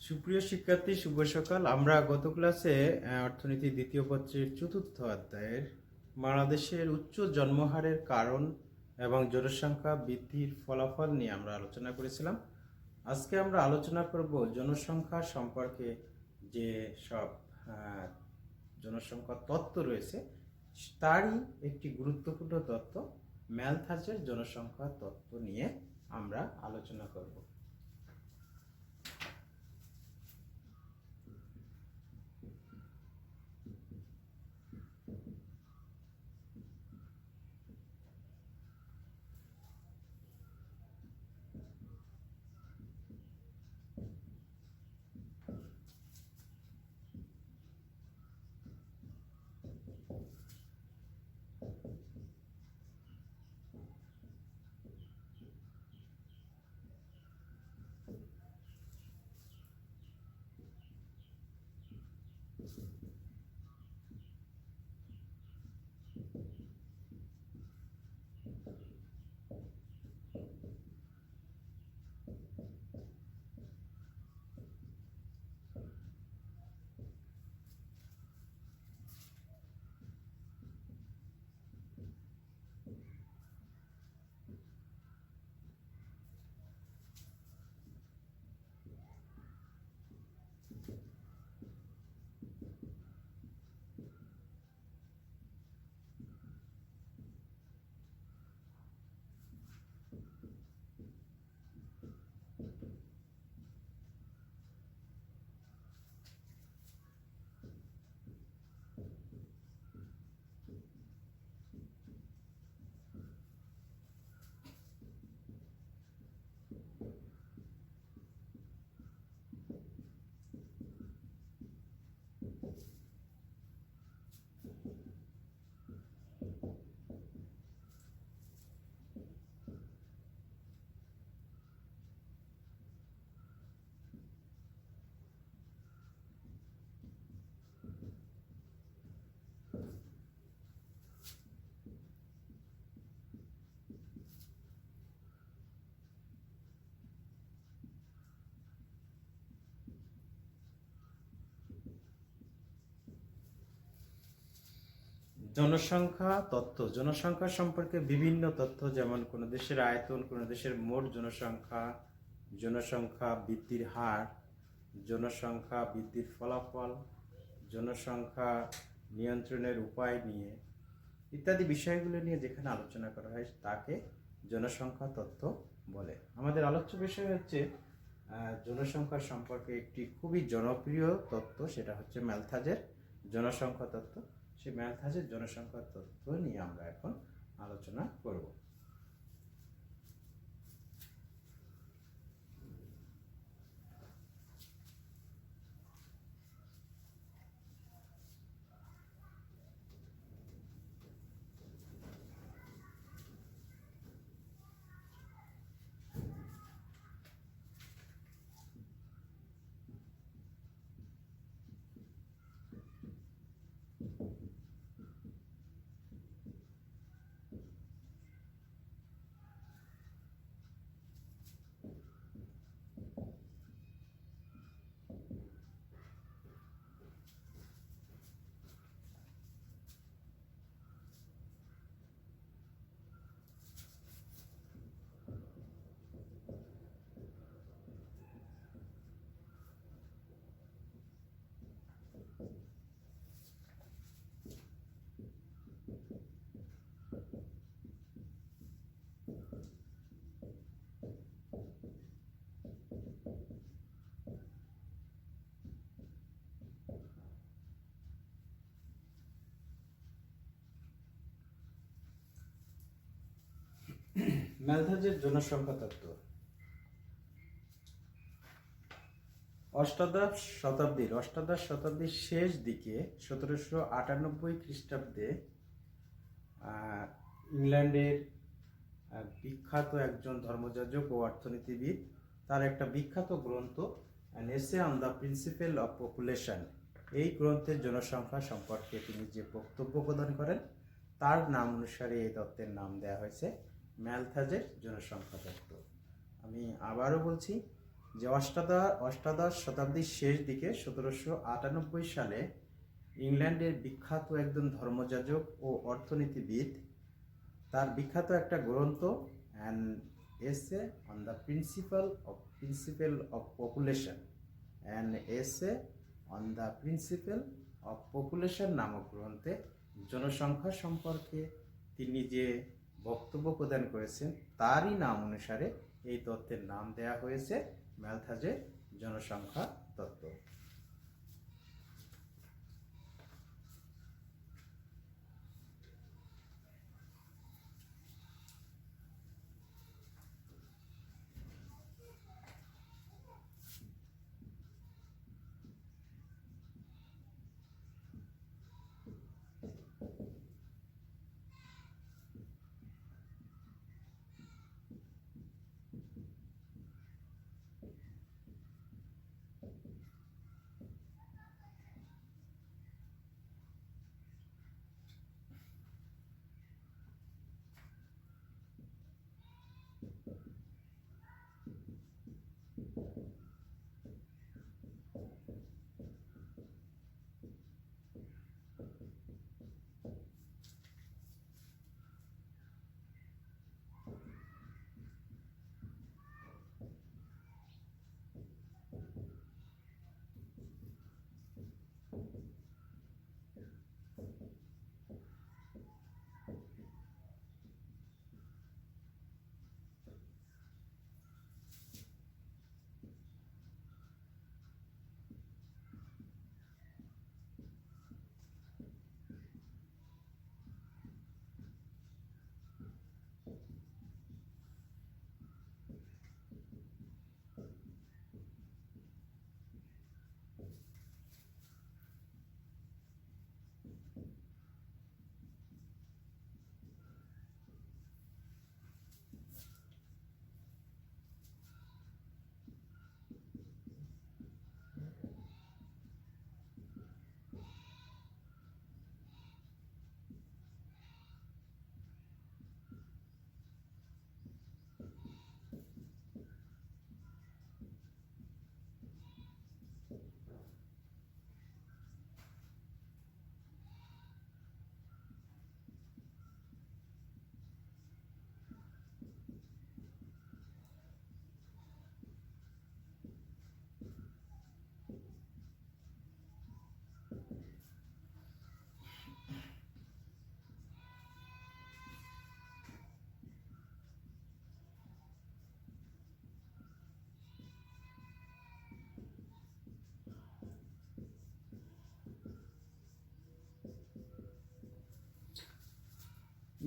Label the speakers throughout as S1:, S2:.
S1: সুপ্রিয় শিক্ষার্থী, শুভ সকাল। আমরা গত ক্লাসে অর্থনীতি দ্বিতীয় পত্রের চতুর্থ অধ্যায়ের বাংলাদেশের উচ্চ জন্মহারের কারণ এবং জনসংখ্যা বৃদ্ধির ফলাফল নিয়ে আমরা আলোচনা করেছিলাম। আজকে আমরা আলোচনা করব জনসংখ্যা সম্পর্কে যে সব জনসংখ্যা তত্ত্ব রয়েছে তারই একটি গুরুত্বপূর্ণ তত্ত্ব ম্যালথাসের জনসংখ্যা তত্ত্ব নিয়ে আমরা আলোচনা করব। জনসংখ্যা তথ্য। জনসংখ্যা সম্পর্কে বিভিন্ন তথ্য, যেমন কোনো দেশের আয়তন, কোনো দেশের মোট জনসংখ্যা, জনসংখ্যা বৃদ্ধির হার, জনসংখ্যা বৃদ্ধির ফলাফল, জনসংখ্যা নিয়ন্ত্রণের উপায় নিয়ে ইত্যাদি বিষয়গুলো নিয়ে যেখানে আলোচনা করা হয় তাকে জনসংখ্যা তথ্য বলে। আমাদের আলোচ্য বিষয় হচ্ছে জনসংখ্যা সম্পর্কে একটি খুবই জনপ্রিয় তত্ত্ব, সেটা হচ্ছে ম্যালথাসের জনসংখ্যা তত্ত্ব। সেই ম্যালথাসের জনসংখ্যা তত্ত্ব নিয়ে আমরা এখন আলোচনা করব। ম্যালথাসের জনসংখ্যা তত্ত্ব অষ্টাদশ শতাব্দীর শেষ দিকে 1798 খ্রিস্টাব্দে ইংল্যান্ডের বিখ্যাত একজন ধর্মযাজক ও অর্থনীতিবিদ, তার একটা বিখ্যাত গ্রন্থ an essay on the principle of population, এই গ্রন্থের জনসংখ্যা সম্পর্কে তিনি যে বক্তব্য প্রদান করেন তার নাম অনুসারে এই তত্ত্বের নাম দেওয়া হয়েছে ম্যালথাসের জনসংখ্যা তত্ত্ব। আমি আবারও বলছি, যে অষ্টাদশ শতাব্দীর শেষ দিকে 1798 সালে ইংল্যান্ডের বিখ্যাত একজন ধর্মযাজক ও অর্থনীতিবিদ তার বিখ্যাত একটা গ্রন্থ an essay on the principal of population নামক গ্রন্থে জনসংখ্যা সম্পর্কে তিনি যে বক্তব্য প্রদান করেছেন তারই নাম অনুসারে এই তত্ত্বের নাম দেয়া হয়েছে ম্যালথাজের জনসংখ্যা তত্ত্ব।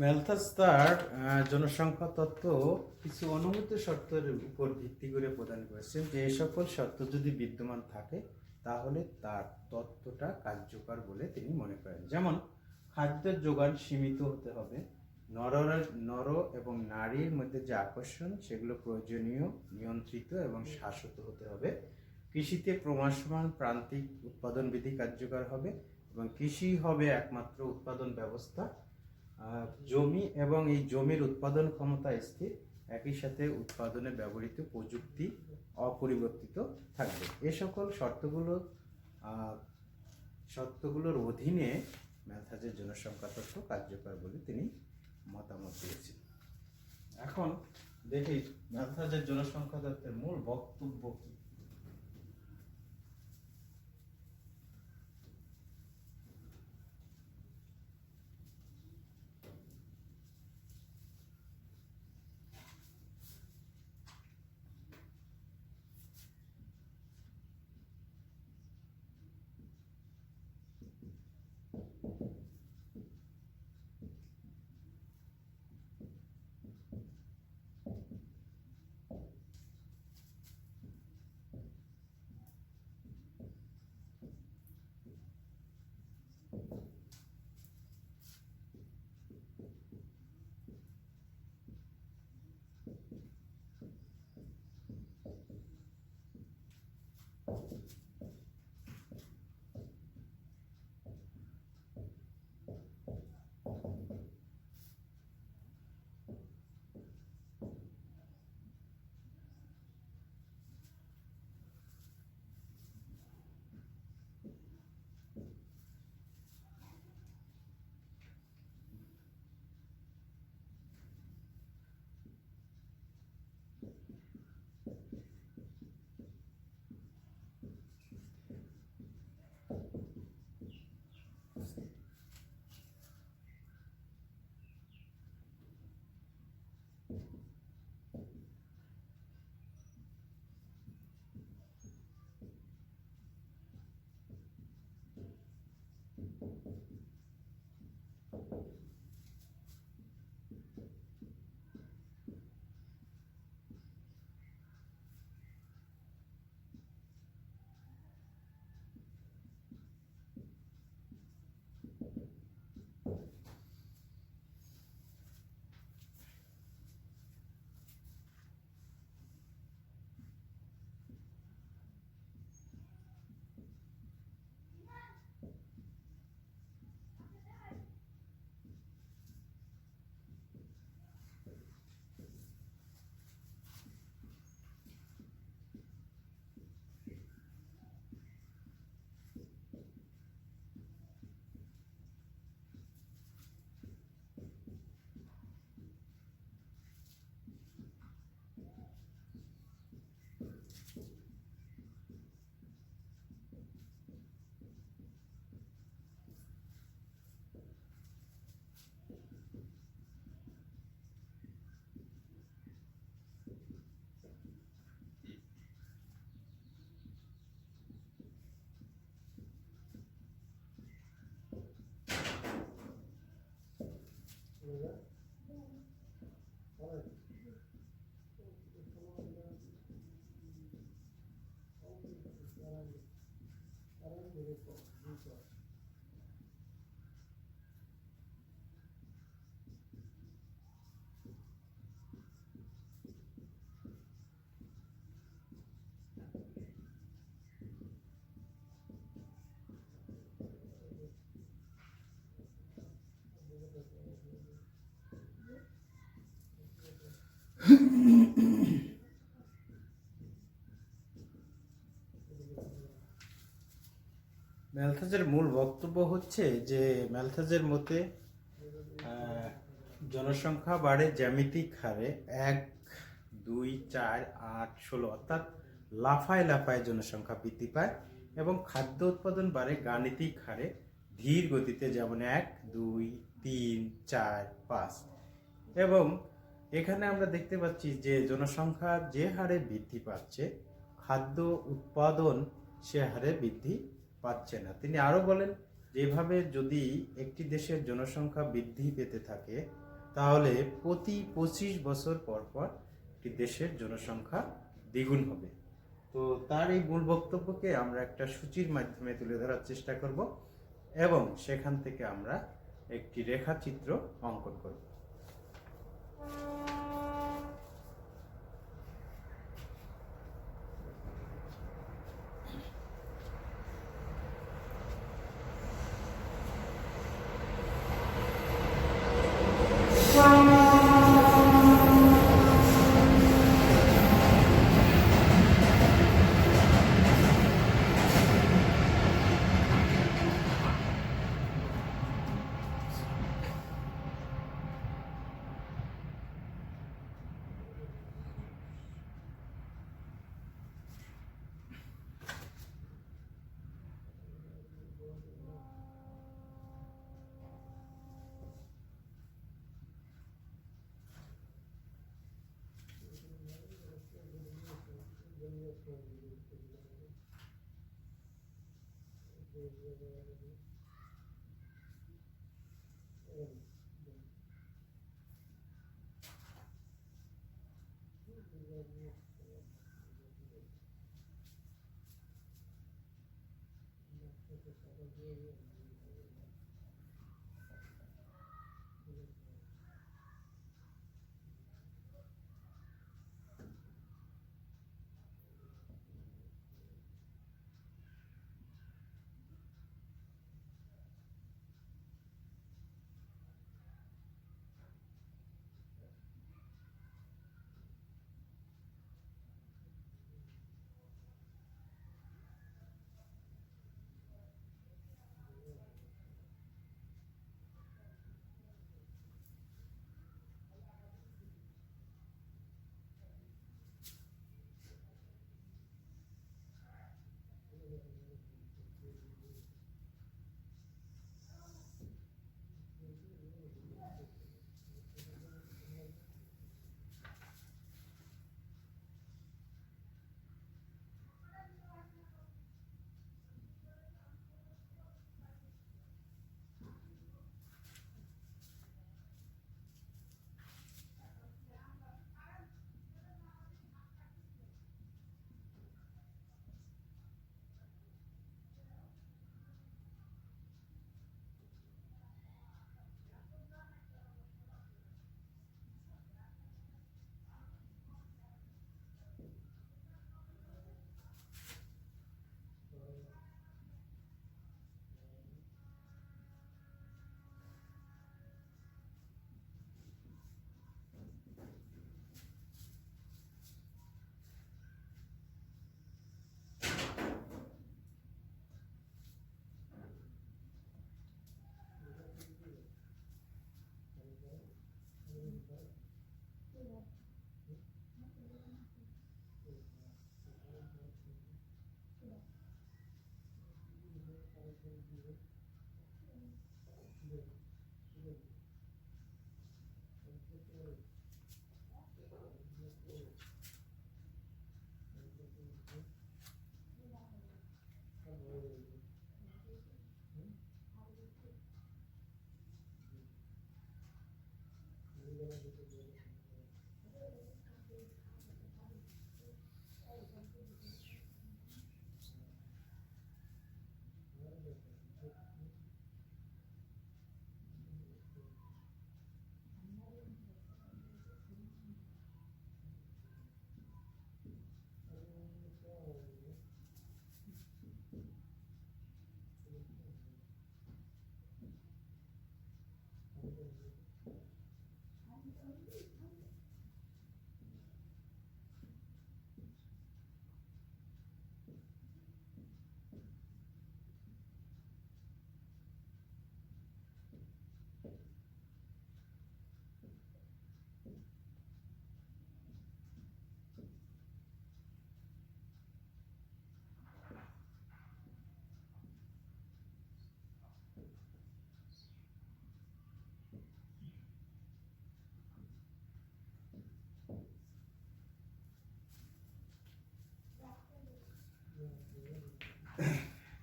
S1: ম্যালথাস তার জনসংখ্যা তত্ত্ব কিছু অনুমিত শর্তের উপর ভিত্তি করে প্রদান করেছেন যে এই সকল শর্ত যদি বিদ্যমান থাকে তাহলে তার তত্ত্বটা কার্যকর বলে তিনি মনে করেন। যেমন খাদ্যের যোগান সীমিত হতে হবে, নর এবং নারীর মধ্যে যে আকর্ষণ সেগুলো প্রয়োজনীয়, নিয়ন্ত্রিত এবং শাশ্বত হতে হবে, কৃষিতে ক্রমশমান প্রান্তিক উৎপাদন বিধি কার্যকর হবে এবং কৃষি হবে একমাত্র উৎপাদন ব্যবস্থা, জমি এবং এই জমির উৎপাদন ক্ষমতা স্থির, একই সাথে উৎপাদনে ব্যবহৃত প্রযুক্তি অপরিবর্তিত থাকবে। এ সকল শর্তগুলোর অধীনে ম্যালথাসের জনসংখ্যা তত্ত্ব কার্যকর বলে তিনি মতামত দিয়েছেন। এখন দেখি ম্যালথাসের জনসংখ্যা তত্ত্বের মূল বক্তব্য কি। ম্যালথাসের মূল বক্তব্য হচ্ছে যে ম্যালথাসের মতে জনসংখ্যা বাড়ে জ্যামিতিক হারে 1, 2, 4, 8, 16 অর্থাৎ লাফায় লাফায় জনসংখ্যা বৃদ্ধি পায় এবং খাদ্য উৎপাদন বাড়ে গাণিতিক হারে ধীর গতিতে, যেমন 1, 2, 3, 4, 5। এবং এখানে আমরা দেখতে পাচ্ছি যে জনসংখ্যা যে হারে বৃদ্ধি পাচ্ছে, খাদ্য উৎপাদন সে হারে বৃদ্ধি পাচ্ছে না। তিনি আরো বলেন, যেভাবে যদি একটি দেশের জনসংখ্যা বৃদ্ধি পেতে থাকে তাহলে প্রতি 25 বছর পর পর একটি দেশের জনসংখ্যা দ্বিগুণ হবে। তো তার এই মূল বক্তব্যকে আমরা একটা সূচির মাধ্যমে তুলে ধরার চেষ্টা করব এবং সেখান থেকে আমরা একটি রেখাচিত্র অঙ্কন করব।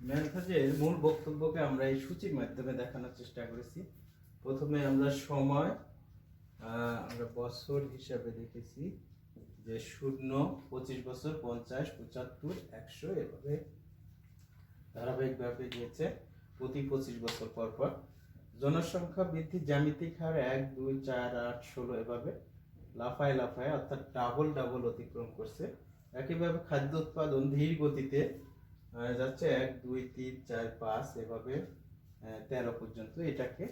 S1: ম্যানথজের মূল বক্তব্যকে আমরা এই সূচির মাধ্যমে দেখানোর চেষ্টা করেছি। প্রথমে আমরা সময় আমরা বছর হিসাবে দেখেছি যে 0, 25 বছর, 50, 75, 100 এভাবে ধারাবাহিকভাবে গিয়েছে প্রতি 25 বছর পর পর। জনসংখ্যা বৃদ্ধির জ্যামিতিক হার 1, 2, 4, 8, 16 এভাবে লাফায় লাফায় অর্থাৎ ডাবল অতিক্রম করছে। একইভাবে খাদ্য উৎপাদন ধীর গতিতে যাচ্ছে 1, 2, 3, 4, 5 এভাবে 13 পর্যন্ত। এটাকে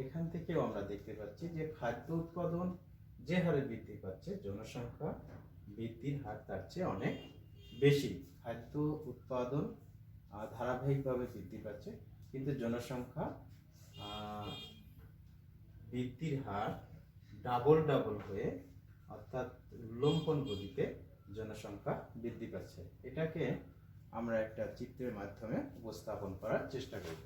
S1: এখান থেকেও আমরা দেখতে পাচ্ছি যে খাদ্য উৎপাদন যে হারে বৃদ্ধি পাচ্ছে, জনসংখ্যা বৃদ্ধির হার তার চেয়ে অনেক বেশি। খাদ্য উৎপাদন ধারাবাহিকভাবে বৃদ্ধি পাচ্ছে, কিন্তু জনসংখ্যা বৃদ্ধির হার ডাবল হয়ে অর্থাৎ লম্পন গতিতে জনসংখ্যা বৃদ্ধি পাচ্ছে। এটাকে আমরা একটা চিত্রের মাধ্যমে উপস্থাপন করার চেষ্টা করব।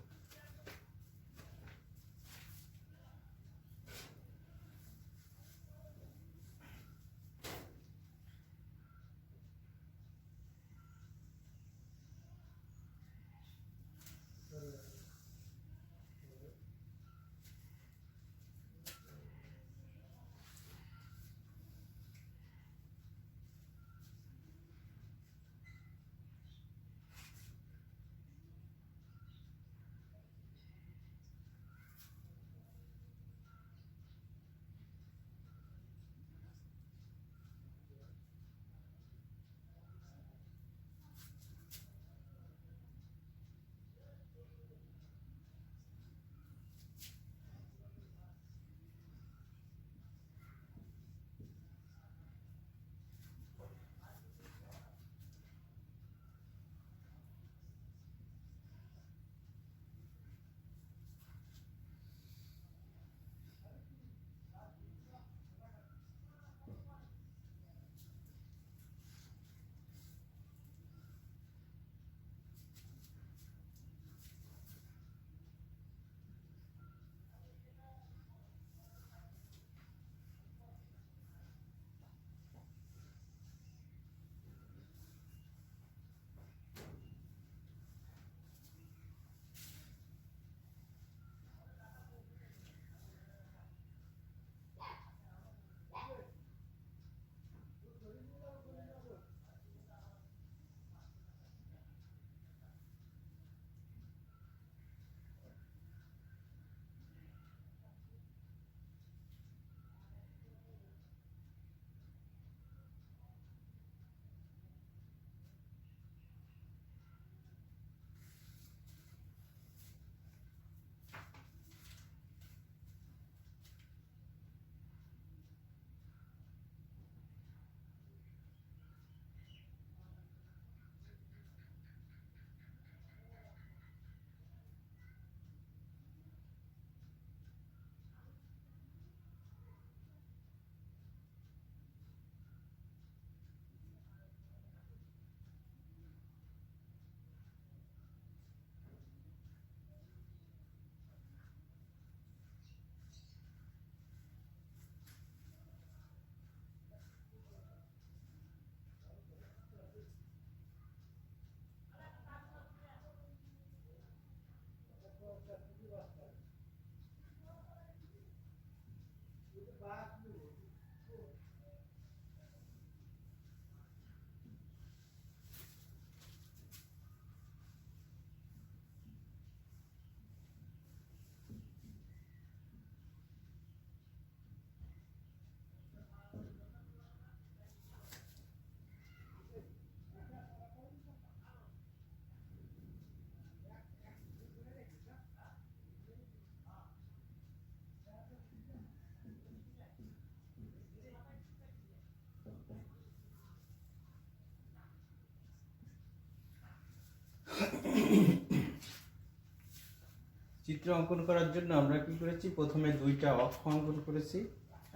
S1: চিত্র অঙ্কন করার জন্য আমরা কি করেছি, প্রথমে দুইটা অক্ষ অঙ্কন করেছি,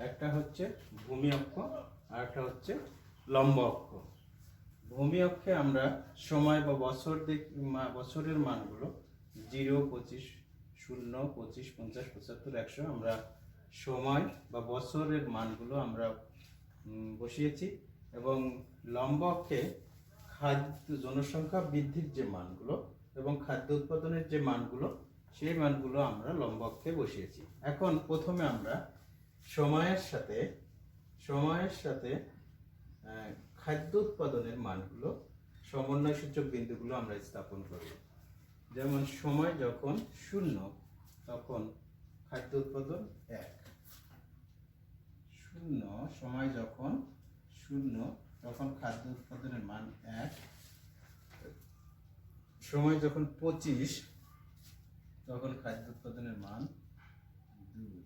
S1: একটা হচ্ছে ভূমি অক্ষ আর একটা হচ্ছে লম্ব অক্ষ। ভূমি অক্ষে আমরা সময় বা বছরের মানগুলো 0, 25, 0, 25, 50, 75, 100 আমরা সময় বা বছরের মানগুলো আমরা বসিয়েছি। এবং লম্ব অক্ষে খাদ্য জনসংখ্যা বৃদ্ধির যে মানগুলো এবং খাদ্য উৎপাদনের যে মানগুলো, সেই মানগুলো আমরা লম্ব অক্ষে বসিয়েছি। এখন প্রথমে আমরা সময়ের সাথে খাদ্য উৎপাদনের মানগুলো, সমন্বয় সূচক বিন্দুগুলো আমরা স্থাপন করব। যেমন সময় যখন 0 তখন খাদ্য উৎপাদন 1, 0 সময় যখন 0 তখন খাদ্য উৎপাদনের মান 1, সময় যখন 25 তখন খাদ্য উৎপাদনের মান 2।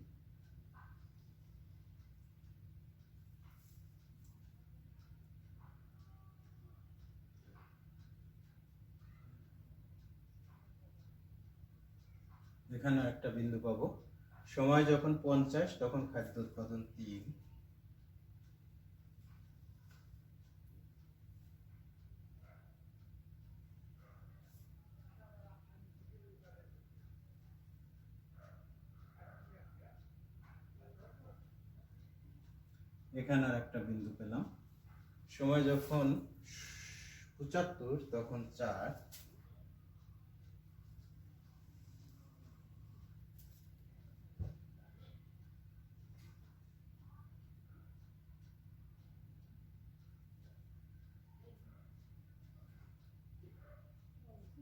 S1: এখানে একটা বিন্দু পাবো, সময় যখন 50 তখন খাদ্য উৎপাদন 3, এখানে আর একটা বিন্দু পেলাম, সময় যখন 75 তখন 4,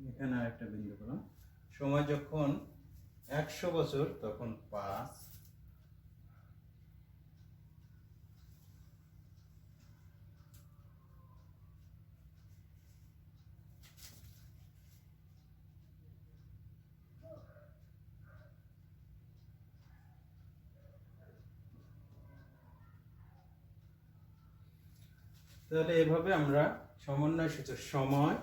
S1: এখানে আর একটা বিন্দু পেলাম, সময় যখন 100 বছর তখন 5, তাহলে এভাবে আমরা সমন্বয় সূচক সময়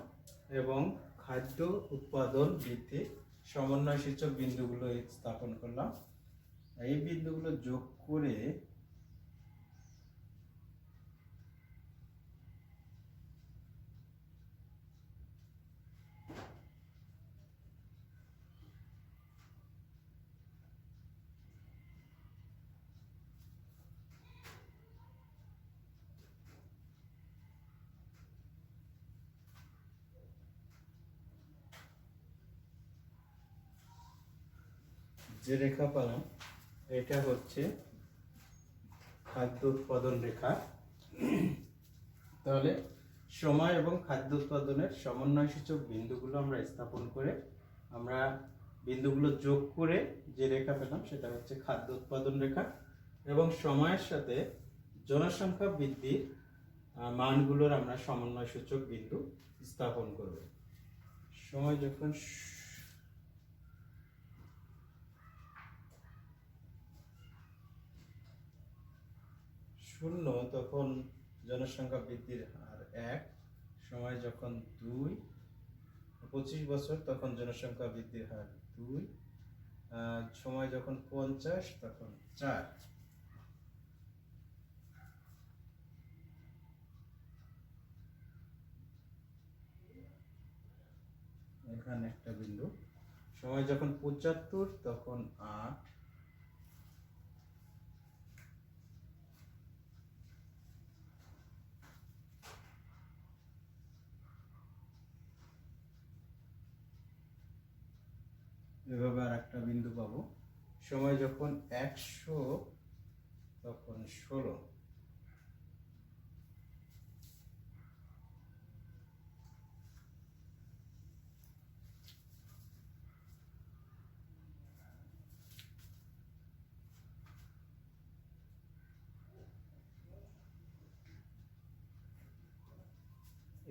S1: এবং খাদ্য উৎপাদন বৃদ্ধি সমন্বয় সূচক বিন্দুগুলো স্থাপন করলাম। এই বিন্দুগুলো যোগ করে যে রেখা পেলাম এটা হচ্ছে খাদ্য উৎপাদন রেখা। তাহলে সময় এবং খাদ্য উৎপাদনের সমন্বয় সূচক বিন্দুগুলো আমরা স্থাপন করে আমরা বিন্দুগুলো যোগ করে যে রেখা পেলাম সেটা হচ্ছে খাদ্য উৎপাদন রেখা। এবং সময়ের সাথে জনসংখ্যা বৃদ্ধির মানগুলোর আমরা সমন্বয় সূচক বিন্দু স্থাপন করব। সময় যখন 0 তখন জনসংখ্যা বৃদ্ধির হার 1, সময় যখন 2, 25 বছর তখন জনসংখ্যা বৃদ্ধির হার 2, সময় যখন 50 তখন 4। এখানে একটা বিন্দু, সময় যখন 75 তখন 8, এভাবে আর একটা বিন্দু পাবো, সময় যখন 100 তখন 16।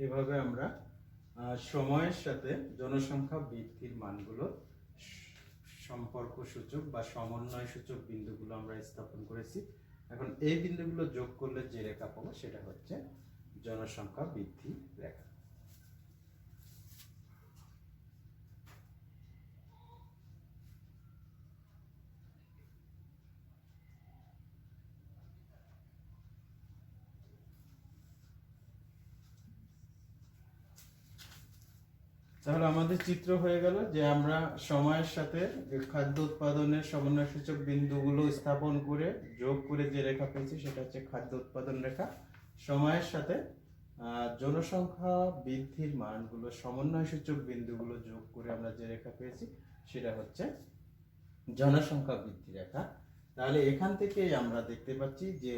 S1: এভাবে আমরা সময়ের সাথে জনসংখ্যা বৃদ্ধির মানগুলো সম্পর্ক সূচক বা সমন্বয় সূচক বিন্দুগুলো আমরা স্থাপন করেছি। এখন এই বিন্দুগুলো যোগ করলে যে রেখা পাবো সেটা হচ্ছে জনসংখ্যা বৃদ্ধি রেখা। তাহলে আমাদের চিত্র হয়ে গেল যে আমরা সময়ের সাথে খাদ্য উৎপাদনের সমন্বয় সূচক বিন্দুগুলো স্থাপন করে যোগ করে যে রেখা পেয়েছি সেটা হচ্ছে খাদ্য উৎপাদন রেখা। সময়ের সাথে জনসংখ্যা বৃদ্ধির মানগুলো সমন্বয় সূচক বিন্দুগুলো যোগ করে আমরা যে রেখা পেয়েছি সেটা হচ্ছে জনসংখ্যা বৃদ্ধি রেখা। তাহলে এখান থেকে আমরা দেখতে পাচ্ছি যে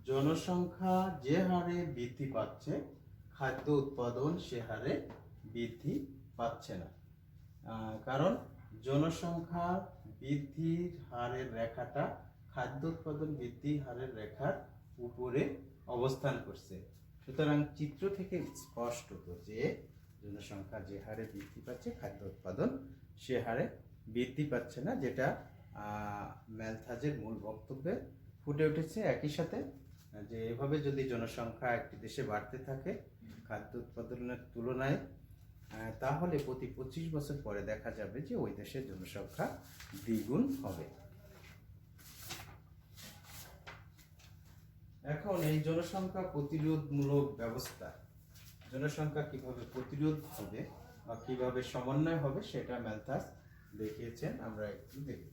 S1: জনসংখ্যা যে হারে বৃদ্ধি পাচ্ছে খাদ্য উৎপাদন সে হারে বৃদ্ধি পাচ্ছে না, কারণ জনসংখ্যা বৃদ্ধির হারের রেখাটা খাদ্য উৎপাদন বৃদ্ধি হারের রেখার উপরে অবস্থান করছে। সুতরাং চিত্র থেকে স্পষ্ট যে জনসংখ্যা যে হারে বৃদ্ধি পাচ্ছে খাদ্য উৎপাদন সে হারে বৃদ্ধি পাচ্ছে না, যেটা ম্যালথাজের মূল বক্তব্যে ফুটে উঠেছে। একই সাথে যে এভাবে যদি জনসংখ্যা একটি দেশে বাড়তে থাকে খাদ্য উৎপাদনের তুলনায়, তাহলে প্রতি 25 বছর পরে দেখা যাবে যে ওই দেশের জনসংখ্যা দ্বিগুণ হবে। এখন এই জনসংখ্যা প্রতিরোধমূলক ব্যবস্থা, জনসংখ্যা কিভাবে প্রতিরোধ হবে বা কিভাবে সমন্বয় হবে সেটা ম্যালথাস দেখিয়েছেন, আমরা একটু দেখি।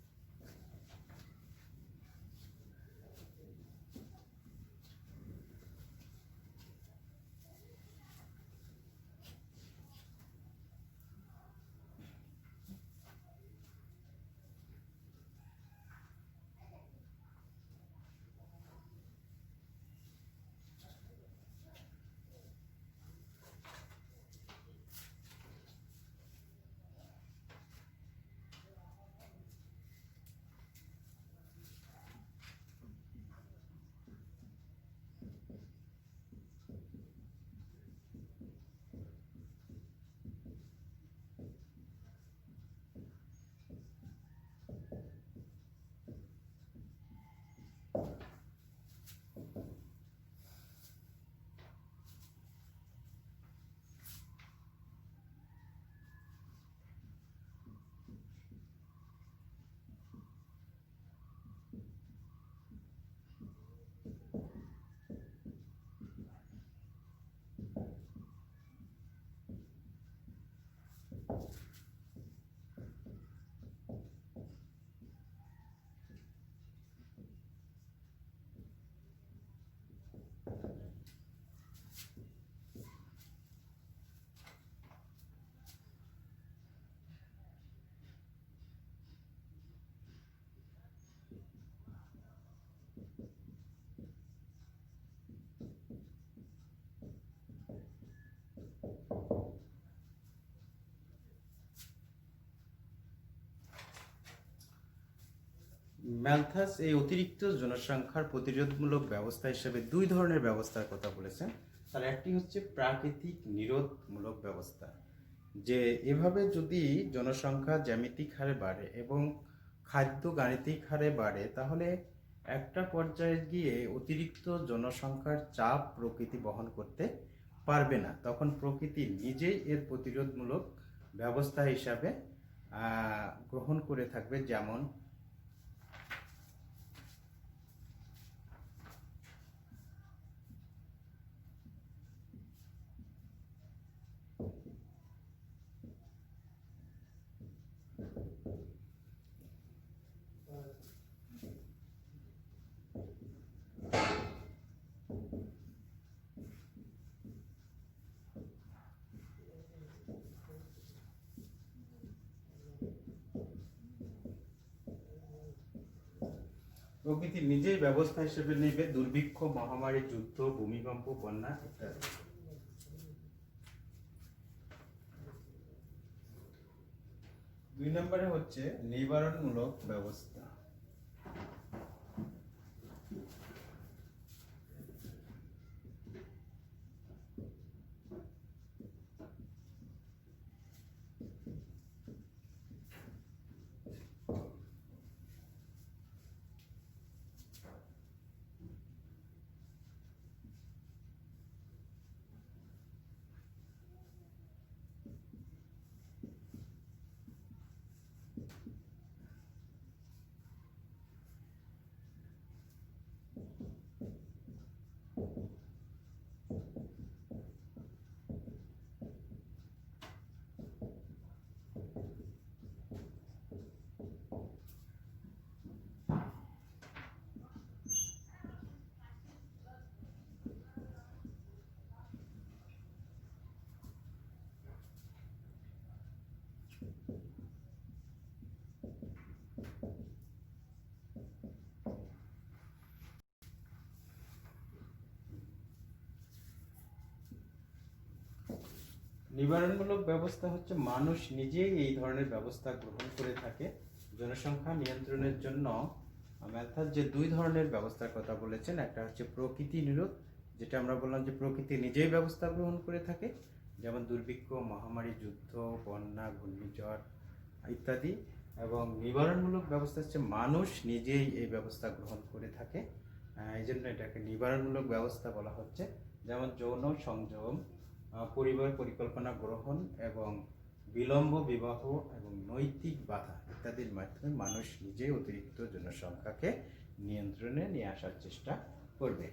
S1: ম্যালথাস এই অতিরিক্ত জনসংখ্যার প্রতিরোধমূলক ব্যবস্থা হিসেবে দুই ধরনের ব্যবস্থার কথা বলেছেন। তার একটি হচ্ছে প্রাকৃতিক নিরোধমূলক ব্যবস্থা, যে এভাবে যদি জনসংখ্যা জ্যামিতিক হারে বাড়ে এবং খাদ্য গাণিতিক হারে বাড়ে তাহলে একটা পর্যায়ে গিয়ে অতিরিক্ত জনসংখ্যার চাপ প্রকৃতি বহন করতে পারবে না, তখন প্রকৃতি নিজেই এর প্রতিরোধমূলক ব্যবস্থা হিসাবে গ্রহণ করে থাকবে। যেমন প্রকৃতি নিজেই ব্যবস্থা হিসেবে নেবে দুর্ভিক্ষ, মহামারী, যুদ্ধ, ভূমিকম্প, বন্যা ইত্যাদি। দুই নম্বরে হচ্ছে নিবারণমূলক ব্যবস্থা। নিবারণমূলক ব্যবস্থা হচ্ছে মানুষ নিজেই এই ধরনের ব্যবস্থা গ্রহণ করে থাকে। জনসংখ্যা নিয়ন্ত্রণের জন্য ম্যালথাস যে দুই ধরনের ব্যবস্থার কথা বলেছেন, একটা হচ্ছে প্রকৃতি নিরোধ, যেটা আমরা বললাম যে প্রকৃতি নিজেই ব্যবস্থা গ্রহণ করে থাকে, যেমন দুর্ভিক্ষ, মহামারী, যুদ্ধ, বন্যা, ঘূর্ণিঝড় ইত্যাদি। এবং নিবারণমূলক ব্যবস্থা হচ্ছে মানুষ নিজেই এই ব্যবস্থা গ্রহণ করে থাকে, এই জন্য এটাকে নিবারণমূলক ব্যবস্থা বলা হচ্ছে। যেমন যৌন সংযম, পরিবার পরিকল্পনা গ্রহণ এবং বিলম্ব বিবাহ এবং নৈতিক বাধা ইত্যাদির মাধ্যমে মানুষ নিজেই অতিরিক্ত জনসংখ্যাকে নিয়ন্ত্রণে নিয়ে আসার চেষ্টা করবে।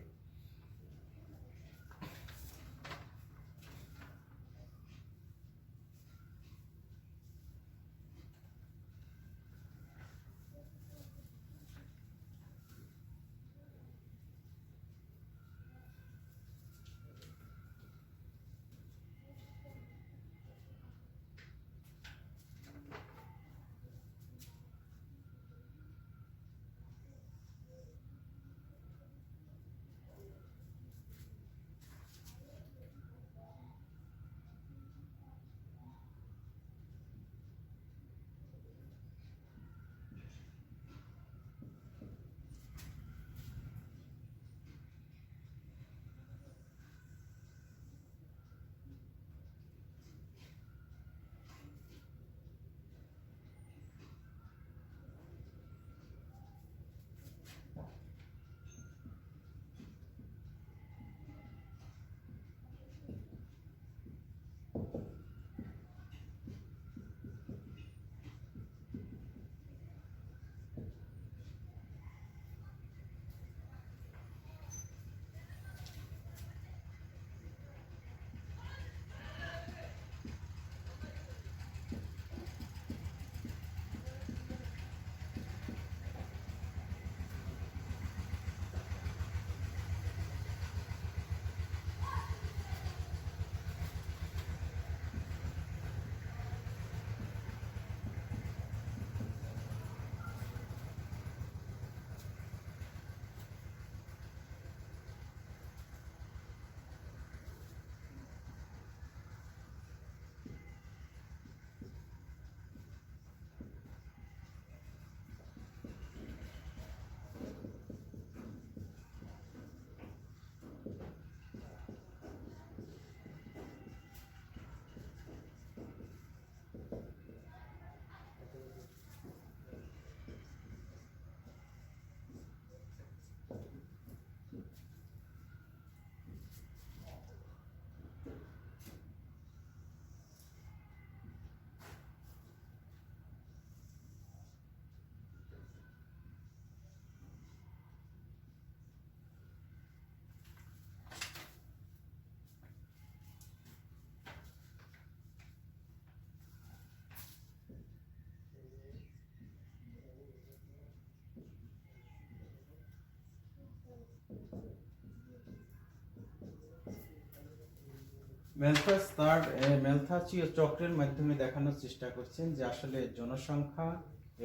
S1: ম্যালথাসীয় চক্রের মাধ্যমে দেখানোর চেষ্টা করছেন যে আসলে জনসংখ্যা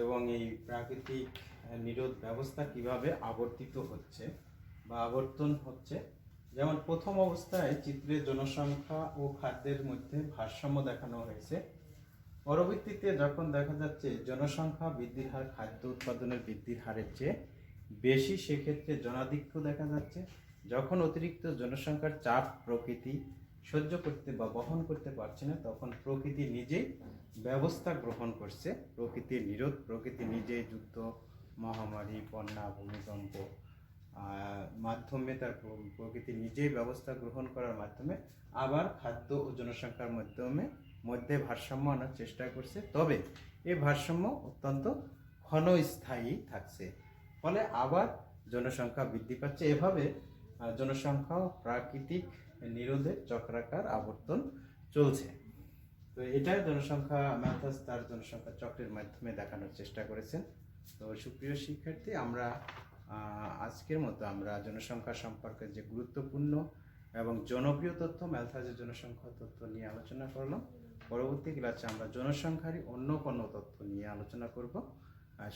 S1: এবং এই প্রাকৃতিক নিরোধ ব্যবস্থা কিভাবে আবর্তিত হচ্ছে বা আবর্তন হচ্ছে। যেমন প্রথম অবস্থায় চিত্রে জনসংখ্যা ও খাদ্যের মধ্যে ভারসাম্য দেখানো হয়েছে। পরবর্তীতে যখন দেখা যাচ্ছে জনসংখ্যা বৃদ্ধির হার খাদ্য উৎপাদনের বৃদ্ধির হারের চেয়ে বেশি, সেক্ষেত্রে জনাধিক্য দেখা যাচ্ছে। যখন অতিরিক্ত জনসংখ্যার চাপ প্রকৃতি সহ্য করতে বা বহন করতে পারছে না, তখন প্রকৃতি নিজেই ব্যবস্থা গ্রহণ করছে। প্রকৃতির নিরোধ, প্রকৃতি নিজেই যুদ্ধ, মহামারী, বন্যা, ভূমিকম্প মাধ্যমে তার প্রকৃতি নিজেই ব্যবস্থা গ্রহণ করার মাধ্যমে আবার খাদ্য ও জনসংখ্যার মধ্যে ভারসাম্য আনার চেষ্টা করছে। তবে এই ভারসাম্য অত্যন্ত ক্ষণস্থায়ী থাকছে, ফলে আবার জনসংখ্যা বৃদ্ধি পাচ্ছে। এভাবে জনসংখ্যা ও প্রাকৃতিক নিরোধের চক্রাকার আবর্তন চলছে। তো এটা জনসংখ্যা ম্যালথাস তার জনসংখ্যা চক্রের মাধ্যমে দেখানোর চেষ্টা করেছেন। তো সুপ্রিয় শিক্ষার্থী, আমরা আজকের মতো আমরা জনসংখ্যা সম্পর্কে যে গুরুত্বপূর্ণ এবং জনপ্রিয় তথ্য ম্যালথাসের জনসংখ্যা তথ্য নিয়ে আলোচনা করলাম। পরবর্তী ক্লাসে আমরা জনসংখ্যারই অন্য কোনো তথ্য নিয়ে আলোচনা করব।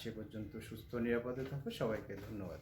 S1: সে পর্যন্ত সুস্থ নিরাপদে থাকো। সবাইকে ধন্যবাদ।